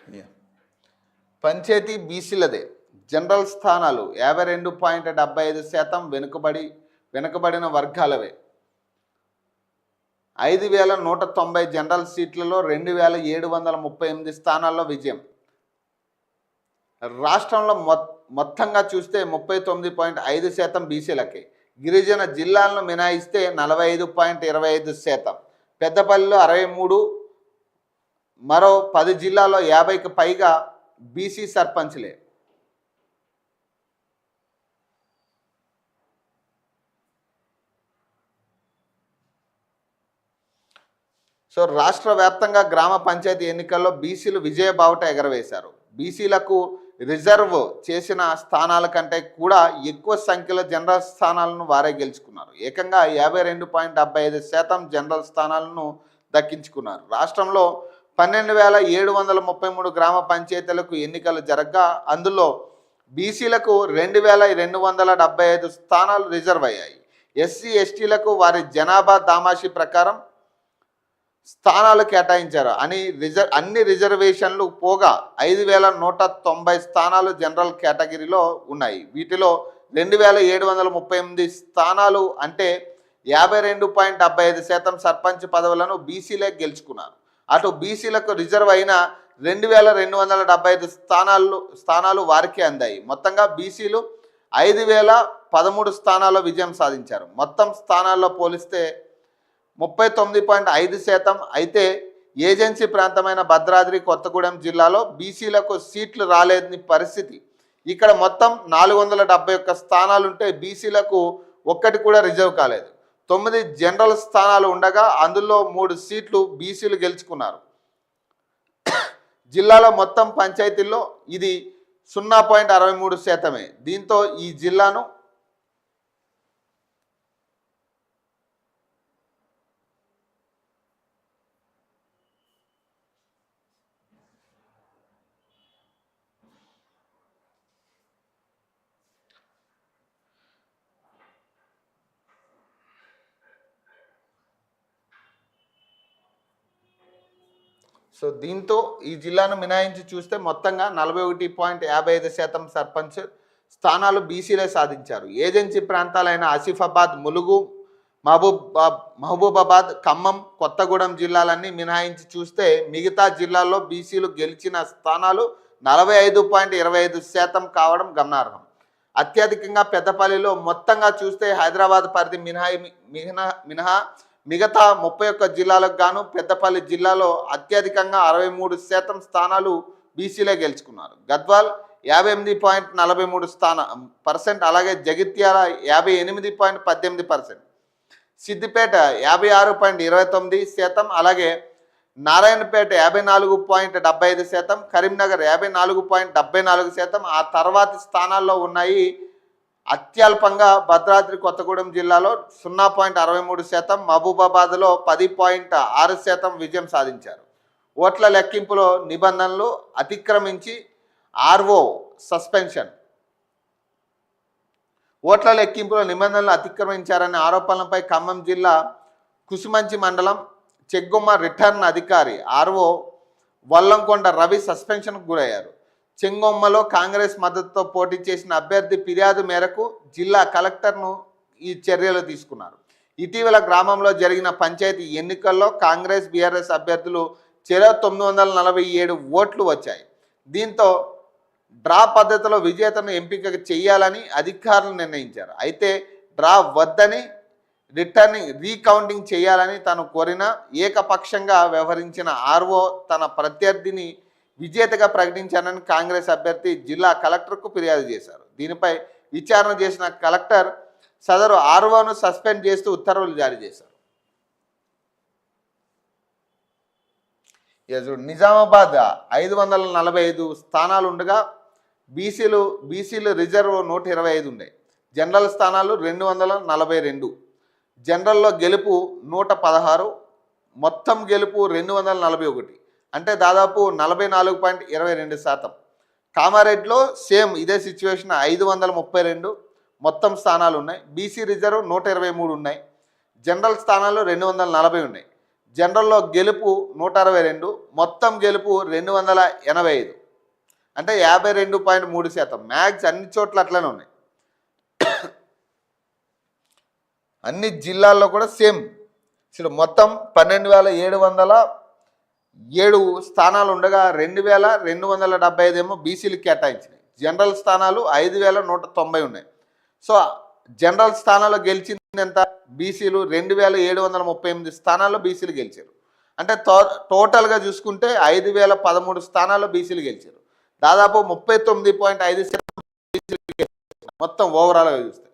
Yeah. Panchayat బీసీలదే general స్థానాలు 52.75% వెనుకబడిన వర్గాలవే. 5,190 general సీట్లలో 2,738 స్థానాల్లో విజయం. రాష్ట్రంలో మొత్తంగా చూస్తే 39.5% బీసీలకే. గిరిజన జిల్లాలను మినహాయిస్తే 45.25%. పెద్దపల్లిలో 63, మరో 10 జిల్లాల్లో 50కి పైగా బీసీ సర్పంచ్లే. సో రాష్ట్ర వ్యాప్తంగా గ్రామ పంచాయతీ ఎన్నికల్లో బీసీలు విజయ బావుట ఎగరవేశారు. బీసీలకు రిజర్వ్ చేసిన స్థానాల కంటే కూడా ఎక్కువ సంఖ్యలో జనరల్ స్థానాలను వారే గెలుచుకున్నారు. ఏకంగా 52.75% జనరల్ స్థానాలను దక్కించుకున్నారు. రాష్ట్రంలో 12,733 గ్రామ పంచాయతీలకు ఎన్నికలు జరగగా అందులో బీసీలకు 2,275 స్థానాలు రిజర్వ్ అయ్యాయి. ఎస్సీ ఎస్టీలకు వారి జనాభా దామాషి ప్రకారం స్థానాలు కేటాయించారు. అన్ని రిజర్వేషన్లు పోగా 5,190 స్థానాలు జనరల్ కేటగిరీలో ఉన్నాయి. వీటిలో 2,738 స్థానాలు అంటే 52.75% సర్పంచ్ పదవులను బీసీలే గెలుచుకున్నారు. అటు బీసీలకు రిజర్వ్ అయిన 2,275 స్థానాలు వారికే అందాయి. మొత్తంగా బీసీలు 5,013 స్థానాల్లో విజయం సాధించారు. మొత్తం స్థానాల్లో పోలిస్తే 39.5%. అయితే ఏజెన్సీ ప్రాంతమైన భద్రాద్రి కొత్తగూడెం జిల్లాలో బీసీలకు సీట్లు రాలేని పరిస్థితి. ఇక్కడ మొత్తం 471 స్థానాలుంటే బీసీలకు ఒక్కటి కూడా రిజర్వ్ కాలేదు. 9 జనరల్ స్థానాలు ఉండగా అందులో 3 సీట్లు బీసీలు గెలుచుకున్నారు. జిల్లాలో మొత్తం పంచాయతీల్లో ఇది 0.63%. దీంతో ఈ జిల్లాను దీంతో ఈ జిల్లాను మినహాయించి చూస్తే మొత్తంగా 41.55% సర్పంచ్ స్థానాలు బీసీలే సాధించారు. ఏజెన్సీ ప్రాంతాలైన ఆసిఫాబాద్, ములుగు, మహబూబాబాద్, ఖమ్మం, కొత్తగూడెం జిల్లాలన్నీ మినహాయించి చూస్తే మిగతా జిల్లాల్లో బీసీలు గెలిచిన స్థానాలు 45.25% కావడం గమనార్హం. అత్యధికంగా పెద్దపల్లిలో మొత్తంగా చూస్తే హైదరాబాద్ పరిధి మినహా మిగతా 31 జిల్లాలకు గాను పెద్దపల్లి జిల్లాలో అత్యధికంగా 63% స్థానాలు బీసీలే గెలుచుకున్నారు. గద్వాల్ 58.43%, అలాగే జగిత్యాల 58.18%, సిద్దిపేట 56.29%, అలాగే నారాయణపేట 54.75%, కరీంనగర్ 54.74%. ఆ తర్వాతి స్థానాల్లో ఉన్నాయి. అత్యల్పంగా భద్రాద్రి కొత్తగూడెం జిల్లాలో 0.63%, మహబూబాబాద్లో 10.6% విజయం సాధించారు. ఓట్ల లెక్కింపులో నిబంధనలు అతిక్రమించి ఆర్ఓ సస్పెన్షన్. ఓట్ల లెక్కింపులో నిబంధనలు అతిక్రమించారనే ఆరోపణలపై ఖమ్మం జిల్లా కుసుమంచి మండలం చెగ్గొమ్మ రిటర్న్ అధికారి ఆర్ఓ వల్లంకొండ రవి సస్పెన్షన్కు గురయ్యారు. చెంగొమ్మలో కాంగ్రెస్ మద్దతుతో పోటీ చేసిన అభ్యర్థి ఫిర్యాదు మేరకు జిల్లా కలెక్టర్ను ఈ చర్యలు తీసుకున్నారు. ఇటీవల గ్రామంలో జరిగిన పంచాయతీ ఎన్నికల్లో కాంగ్రెస్ బీఆర్ఎస్ అభ్యర్థులు చెరో 947 ఓట్లు వచ్చాయి. దీంతో డ్రా పద్ధతిలో విజేతను ఎంపిక చేయాలని అధికారులు నిర్ణయించారు. అయితే డ్రా వద్దని రీకౌంటింగ్ చేయాలని తాను కోరిన ఏకపక్షంగా వ్యవహరించిన ఆర్ఓ తన ప్రత్యర్థిని విజేతగా ప్రకటించానని కాంగ్రెస్ అభ్యర్థి జిల్లా కలెక్టర్కు ఫిర్యాదు చేశారు. దీనిపై విచారణ చేసిన కలెక్టర్ సదరు ఆర్ఓను సస్పెండ్ చేస్తూ ఉత్తర్వులు జారీ చేశారు. నిజామాబాద్ 545 స్థానాలు ఉండగా బీసీలు రిజర్వ్ 125 ఉన్నాయి. జనరల్ స్థానాలు 242. జనరల్లో గెలుపు 116, మొత్తం గెలుపు 241, అంటే దాదాపు 44.22%. కామారెడ్డిలో సేమ్ ఇదే సిచ్యువేషన్, 532 మొత్తం స్థానాలు ఉన్నాయి. బీసీ రిజర్వ్ 123 ఉన్నాయి. జనరల్ స్థానాలు 240 ఉన్నాయి. జనరల్లో గెలుపు 162, మొత్తం గెలుపు 285, అంటే 52.3%. మ్యాక్స్ అన్ని చోట్ల అట్లనే ఉన్నాయి. అన్ని జిల్లాల్లో కూడా సేమ్. ఇప్పుడు మొత్తం 12,707 స్థానాలు ఉండగా 2,275 ఏమో బీసీలకు కేటాయించినాయి. జనరల్ స్థానాలు 5,190 ఉన్నాయి. సో జనరల్ స్థానాల్లో గెలిచింది ఎంత? బీసీలు 2,738 స్థానాల్లో బీసీలు గెలిచారు. అంటే టోటల్గా చూసుకుంటే 5,013 స్థానాల్లో బీసీలు గెలిచారు. దాదాపు 39.5% బీసీలు మొత్తం ఓవరాల్గా చూస్తే.